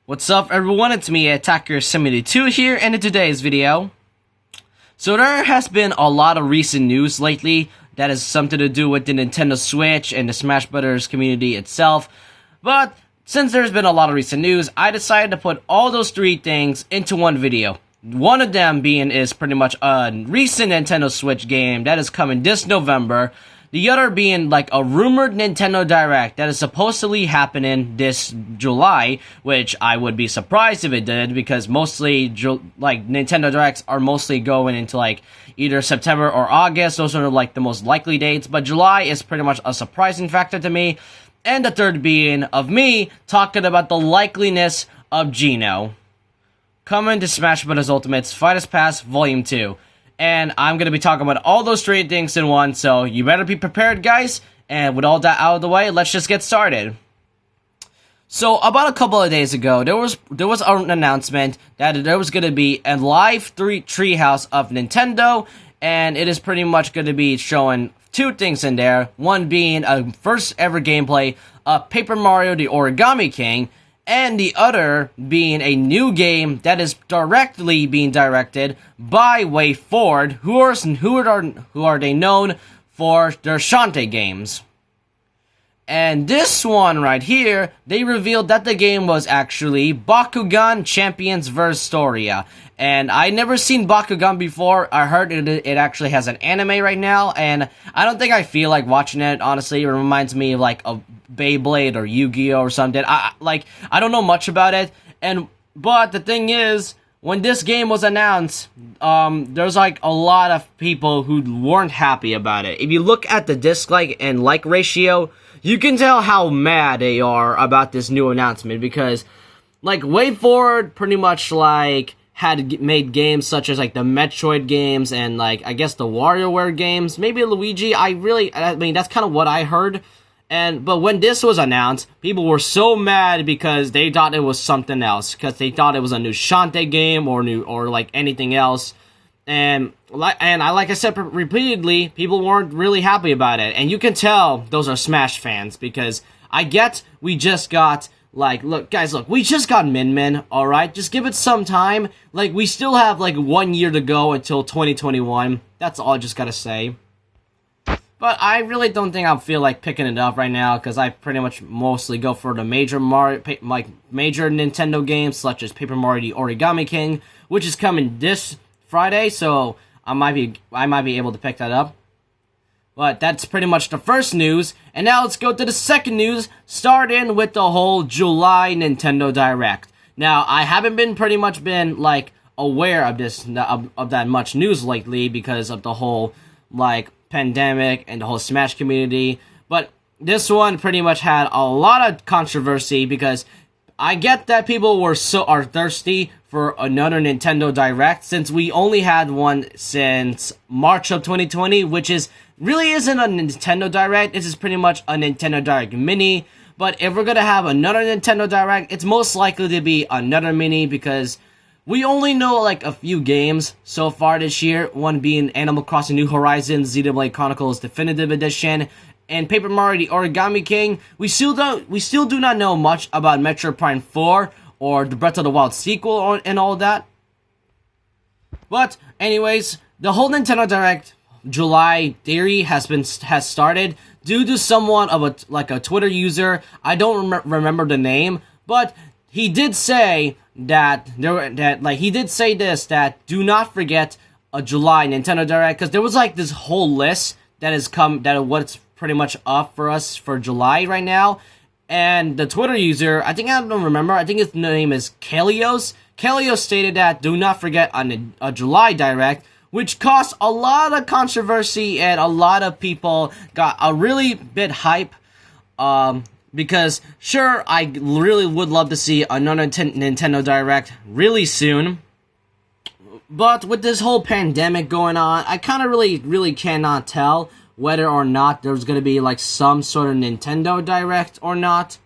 What's up everyone, it's me Attacker72 here, and in today's video, so there has been a lot of recent news lately that has something to do with the Nintendo Switch and the Smash Brothers community itself, but since there's been a lot of recent news, I decided to put all those three things into one video. One of them being is pretty much a recent Nintendo Switch game that is coming this November. The other being like a rumored Nintendo Direct that is supposedly happening this July, which I would be surprised if it did, because mostly like Nintendo Directs are mostly going into like either September or August. Those are like the most likely dates, but July is pretty much a surprising factor to me. And the third being of me talking about the likeliness of Geno coming to Smash Bros. Ultimate's Fighters Pass Volume 2. And I'm going to be talking about all those three things in one, so you better be prepared, guys. And with all that out of the way, let's just get started. So, about a couple of days ago, there was an announcement that there was going to be a live treehouse of Nintendo, and it is pretty much going to be showing two things in there. One being a first ever gameplay of Paper Mario the Origami King, and the other being a new game that is directly being directed by WayForward, who are they known for their Shantae games. And this one right here, they revealed that the game was actually Bakugan Champions vs. Storia. And I never seen Bakugan before. I heard it actually has an anime right now, and I don't think I feel like watching it, honestly. It reminds me of like a Beyblade or Yu-Gi-Oh or something. I don't know much about it, but the thing is, when this game was announced, there's like a lot of people who weren't happy about it. If you look at the dislike and like ratio, you can tell how mad they are about this new announcement, because like WayForward pretty much like had made games such as like the Metroid games and like I guess the WarioWare games, maybe Luigi. I mean that's kind of what I heard. But when this was announced, people were so mad because they thought it was something else, because they thought it was a new Shantae game or like anything else. And like I said repeatedly, people weren't really happy about it, and you can tell those are Smash fans, because I get we just got look guys, we just got Min Min, alright? Just give it some time. Like, we still have like 1 year to go until 2021. That's all I just gotta say. But I really don't think I feel like picking it up right now, because I pretty much mostly go for the major Nintendo games, such as Paper Mario the Origami King, which is coming this Friday, so I might be able to pick that up. But that's pretty much the first news, and now let's go to the second news, starting with the whole July Nintendo Direct. Now, I haven't been like aware of this of that much news lately because of the whole like pandemic and the whole Smash community, but this one pretty much had a lot of controversy, because I get that people are thirsty for another Nintendo Direct, since we only had one since March of 2020, which really isn't a Nintendo Direct. This is pretty much a Nintendo Direct Mini. But if we're gonna have another Nintendo Direct, it's most likely to be another Mini, because we only know like a few games so far this year, one being Animal Crossing New Horizons ZW Chronicles Definitive Edition, and Paper Mario the Origami King. We still do not know much about Metroid Prime 4 or the Breath of the Wild sequel and all that. But anyways, the whole Nintendo Direct July theory has started due to someone of a Twitter user. I don't remember the name, but he did say that do not forget a July Nintendo Direct, because there was like this whole list what's pretty much up for us for July right now. And the Twitter user, I don't remember, I think his name is Kalios. Kalios stated that do not forget a July Direct, which caused a lot of controversy, and a lot of people got a really bit hype. Because sure, I really would love to see another Nintendo Direct really soon, but with this whole pandemic going on, I kind of really cannot tell whether or not there's going to be like some sort of Nintendo Direct or not.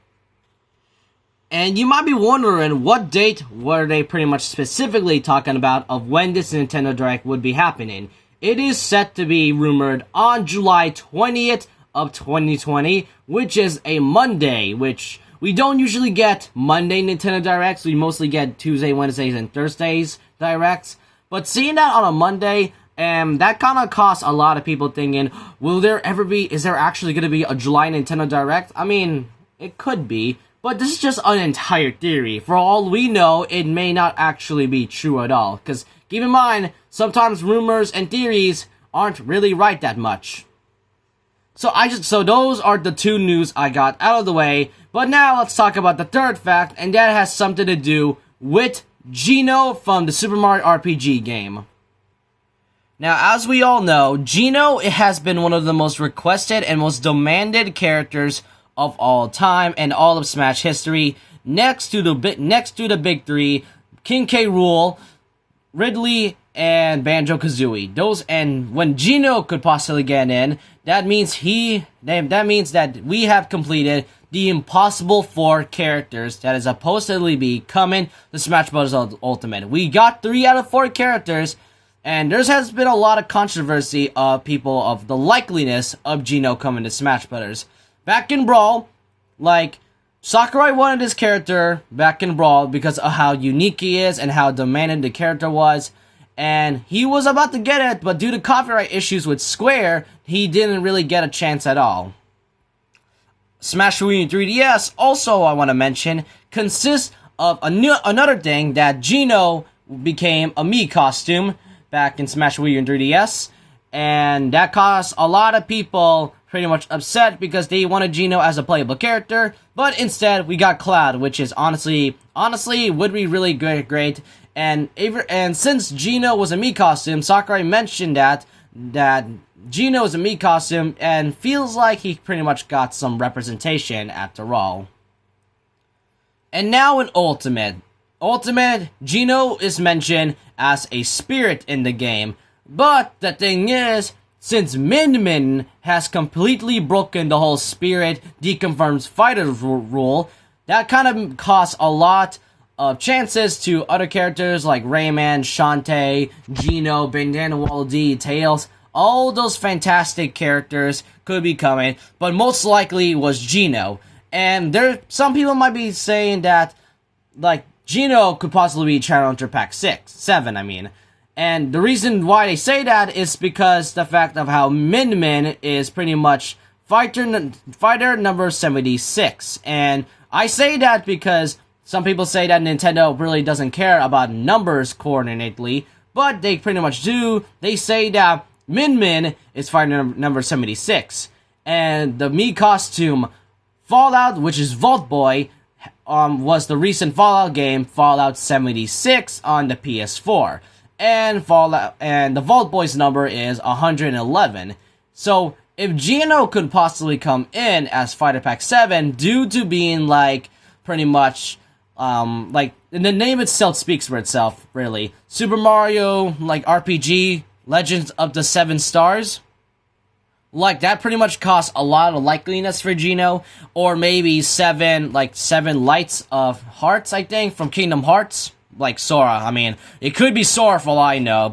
And you might be wondering, what date were they pretty much specifically talking about of when this Nintendo Direct would be happening? It is set to be rumored on July 20th of 2020, which is a Monday, which We don't usually get Monday Nintendo Directs. We mostly get Tuesday, Wednesdays, and Thursdays Directs. But seeing that on a Monday, that kind of costs a lot of people thinking, is there actually going to be a July Nintendo Direct? I mean, it could be, but this is just an entire theory. For all we know, it may not actually be true at all. Because keep in mind, sometimes rumors and theories aren't really right that much. So those are the two news I got out of the way. But now let's talk about the third fact, and that has something to do with Geno from the Super Mario RPG game. Now, as we all know, Geno has been one of the most requested and most demanded characters of all time and all of Smash history, next to the big three, King K. Rool, Ridley, and Banjo-Kazooie. And when Geno could possibly get in, that means that we have completed the Impossible 4 characters that is supposedly be coming to Smash Bros. Ultimate. We got 3 out of 4 characters, and there has been a lot of controversy of people of the likeliness of Geno coming to Smash Bros. Back in Brawl, Sakurai wanted his character back in Brawl because of how unique he is and how demanding the character was. And he was about to get it, but due to copyright issues with Square, he didn't really get a chance at all. Smash Reunion 3DS, also I want to mention, consists of another thing that Geno became a Mii costume back in Smash Reunion 3DS. And that caused a lot of people pretty much upset because they wanted Geno as a playable character. But instead, we got Cloud, which is honestly would be really great. And since Geno was a Mii costume, Sakurai mentioned that Geno is a Mii costume and feels like he pretty much got some representation after all. And now in Ultimate, Geno is mentioned as a spirit in the game. But the thing is, since Min Min has completely broken the whole spirit deconfirms fighter rule, that kind of costs a lot of chances to other characters like Rayman, Shantae, Geno, Bandana Waddle Dee, Tails. All those fantastic characters could be coming, but most likely was Geno. And some people might be saying that, Geno could possibly be Challenger Pack 7. And the reason why they say that is because the fact of how Min Min is pretty much fighter number 76. And I say that because some people say that Nintendo really doesn't care about numbers coordinately, but they pretty much do. They say that Min Min is fighter number 76. And the Mii costume Fallout, which is Vault Boy, was the recent Fallout game, Fallout 76, on the PS4. And the Vault Boy's number is 111. So if Geno could possibly come in as Fighter Pack 7 due to being pretty much the name itself speaks for itself, really. Super Mario RPG Legends of the 7 Stars. That pretty much costs a lot of likeliness for Geno, or maybe 7 lights of hearts, I think, from Kingdom Hearts. Like Sora, it could be Sora for all I know,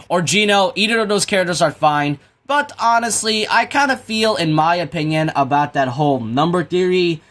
or Geno, either of those characters are fine. But honestly, I kind of feel, in my opinion, about that whole number theory,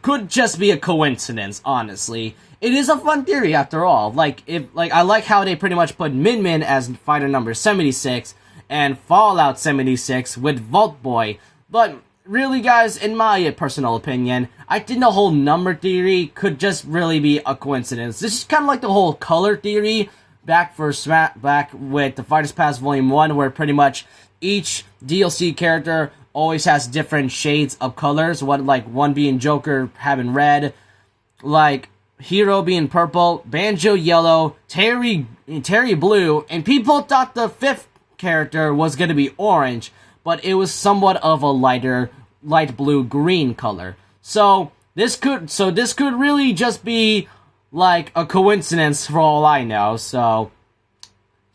could just be a coincidence, honestly. It is a fun theory after all. I like how they pretty much put Min Min as fighter number 76, and Fallout 76 with Vault Boy, but really, guys, in my personal opinion, I think the whole number theory could just really be a coincidence. This is kind of like the whole color theory back with the Fighters Pass Volume 1, where pretty much each DLC character always has different shades of colors. One being Joker having red, Hero being purple, Banjo yellow, Terry blue, and people thought the 5th character was going to be orange, but it was somewhat of a light blue-green color. So this could really just be a coincidence for all I know. So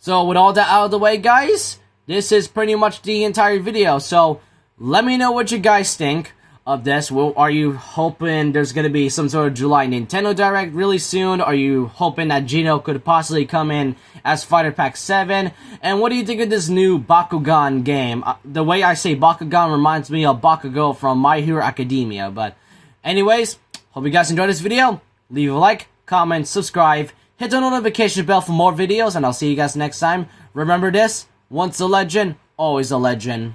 with all that out of the way, guys, this is pretty much the entire video. So let me know what you guys think of this. Are you hoping there's going to be some sort of July Nintendo Direct really soon? Are you hoping that Geno could possibly come in as Fighter Pack 7? And what do you think of this new Bakugan game? The way I say Bakugan reminds me of Bakugo from My Hero Academia. But anyways, Hope you guys enjoyed this video. Leave a like, comment, subscribe, hit the notification bell for more videos, and I'll see you guys next time. Remember this, once a legend, always a legend.